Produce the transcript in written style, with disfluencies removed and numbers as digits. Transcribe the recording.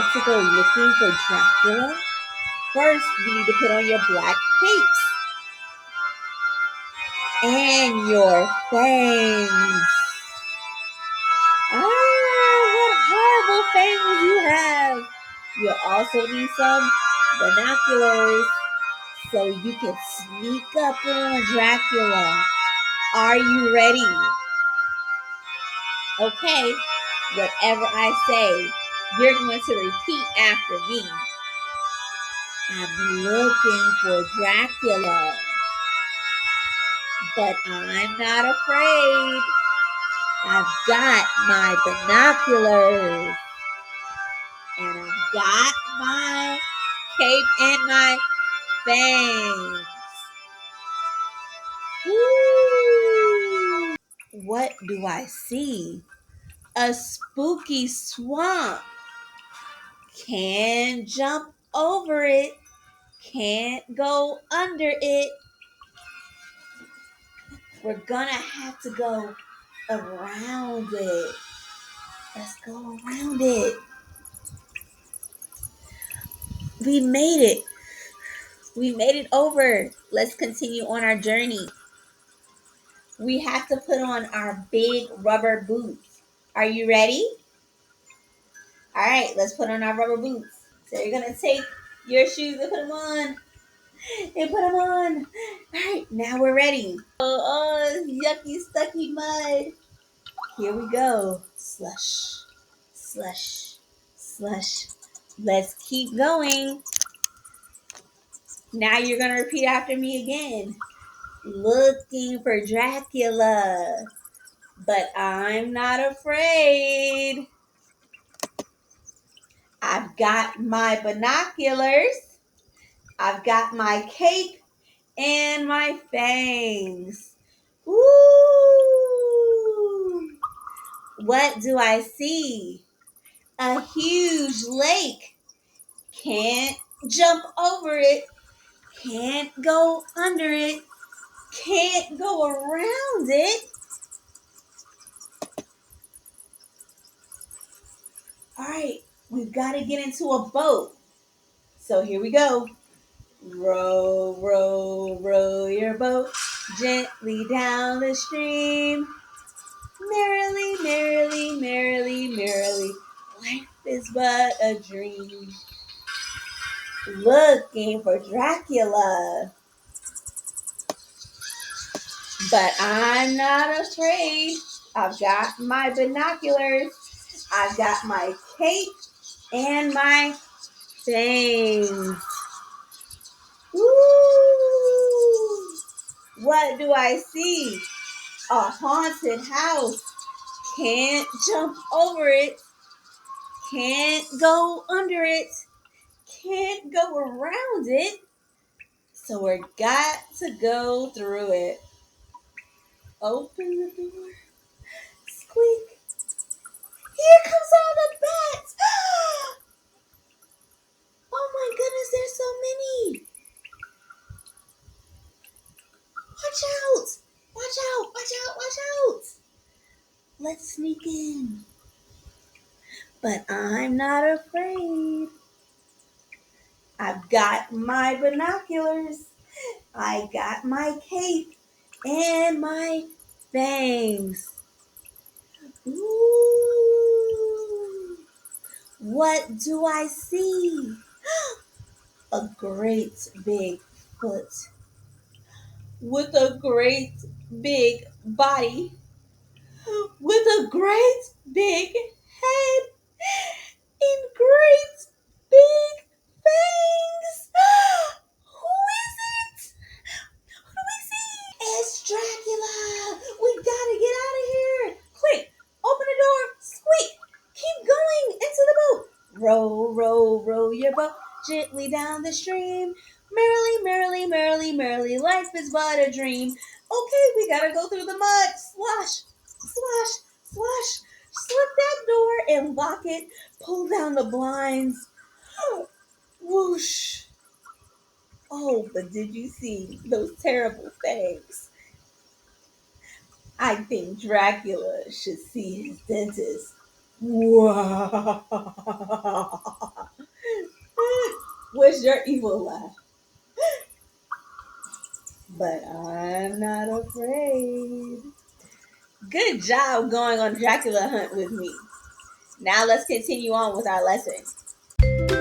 like to go looking for Dracula? First, you need to put on your black capes and your fangs. What horrible fangs you have! You'll also need some binoculars so you can sneak up on Dracula. Are you ready? Okay, whatever I say, you're going to repeat after me. I'm looking for Dracula, but I'm not afraid. I've got my binoculars, and I've got my cape and my fangs. Woo! What do I see? A spooky swamp. Can't jump over it. Can't go under it. We're gonna have to go around it. Let's go around it. We made it. We made it over. Let's continue on our journey. We have to put on our big rubber boots. Are you ready? All right, let's put on our rubber boots. So you're gonna take your shoes and put them on. And put them on. All right, now we're ready. Oh, yucky, stucky mud. Here we go. Slush, slush, slush. Let's keep going. Now you're gonna repeat after me again. Looking for Dracula, but I'm not afraid. I've got my binoculars. I've got my cape and my fangs. Woo! What do I see? A huge lake. Can't jump over it. Can't go under it. Can't go around it. All right, we've got to get into a boat. So here we go. Row, row, row your boat gently down the stream. Merrily, merrily, merrily, merrily, life is but a dream. Looking for Dracula, but I'm not afraid. I've got my binoculars, I've got my cape and my fangs. Woo! What do I see? A haunted house. Can't jump over it. Can't go under it. Can't go around it. So we're got to go through it. Open the door. Squeak. Here comes all the bats. Oh my goodness, there's so many. Watch out. Watch out. Watch out. Watch out. Let's sneak in. But I'm not afraid. I've got my binoculars. I got my cape and my fangs. Ooh. What do I see? A great big foot with a great big body with a great big head and great big fangs. Who is it? Who do we see? It's Dracula. We gotta get out of here. Quick, open the door. Squeak. Keep going into the boat. Row, row, row your boat gently down the stream. Merrily, merrily, merrily, merrily, life is but a dream. Okay, we gotta go through the mud. Slosh, slosh, slosh. Slip that door and lock it. Pull down the blinds. Whoosh. Oh, but did you see those terrible fangs? I think Dracula should see his dentist. Wow. was your evil laugh. But I'm not afraid. Good job going on Dracula hunt with me. Now let's continue on with our lesson.